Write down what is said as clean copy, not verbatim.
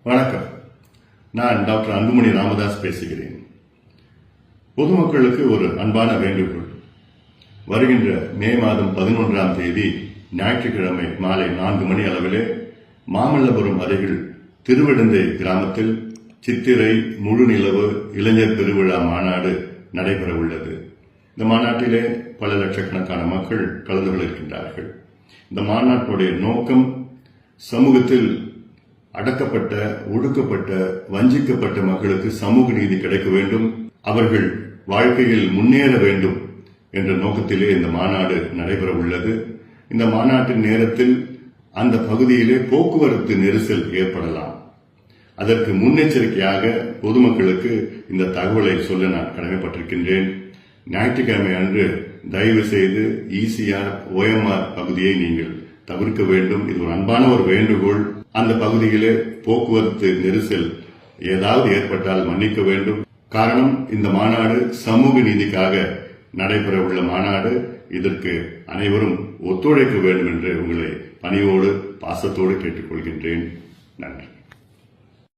வணக்கம். நான் டாக்டர் அன்புமணி ராமதாஸ் பேசுகிறேன். பொதுமக்களுக்கு ஒரு அன்பான வேண்டுகோள். வருகின்ற மே மாதம் 11ஆம் தேதி ஞாயிற்றுக்கிழமை மாலை 4 மணி அளவிலே மாமல்லபுரம் அருகில் திருவிடந்தை கிராமத்தில் சித்திரை முழு நிலவு இளைஞர் பெருவிழா மாநாடு நடைபெற உள்ளது. இந்த மாநாட்டிலே பல லட்சக்கணக்கான மக்கள் கலந்து கொள்கின்றார்கள். இந்த மாநாட்டுடைய நோக்கம் சமூகத்தில் அடக்கப்பட்ட, ஒடுக்கப்பட்ட, வஞ்சிக்கப்பட்ட மக்களுக்கு சமூக நீதி கிடைக்க வேண்டும், அவர்கள் வாழ்க்கையில் முன்னேற வேண்டும் என்ற நோக்கத்திலே இந்த மாநாடு நடைபெற உள்ளது. இந்த மாநாட்டின் நேரத்தில் அந்த பகுதியிலே போக்குவரத்து நெரிசல் ஏற்படலாம். அதற்கு முன்னெச்சரிக்கையாக பொதுமக்களுக்கு இந்த தகவலை சொல்ல நான் கடமைப்பட்டிருக்கின்றேன். ஞாயிற்றுக்கிழமை அன்று தயவு செய்து ECR, OMR பகுதியை நீங்கள் தவிர்க்க வேண்டும். இது ஒரு அன்பான ஒரு வேண்டுகோள். அந்த பகுதியிலே போக்குவரத்து நெரிசல் ஏதாவது ஏற்பட்டால் மன்னிக்க வேண்டும். காரணம், இந்த மாநாடு சமூக நீதிக்காக நடைபெற உள்ள மாநாடு. இதற்கு அனைவரும் ஒத்துழைக்க வேண்டும் என்று உங்களை பணிவோடு பாசத்தோடு கேட்டுக்கொள்கின்றேன். நன்றி.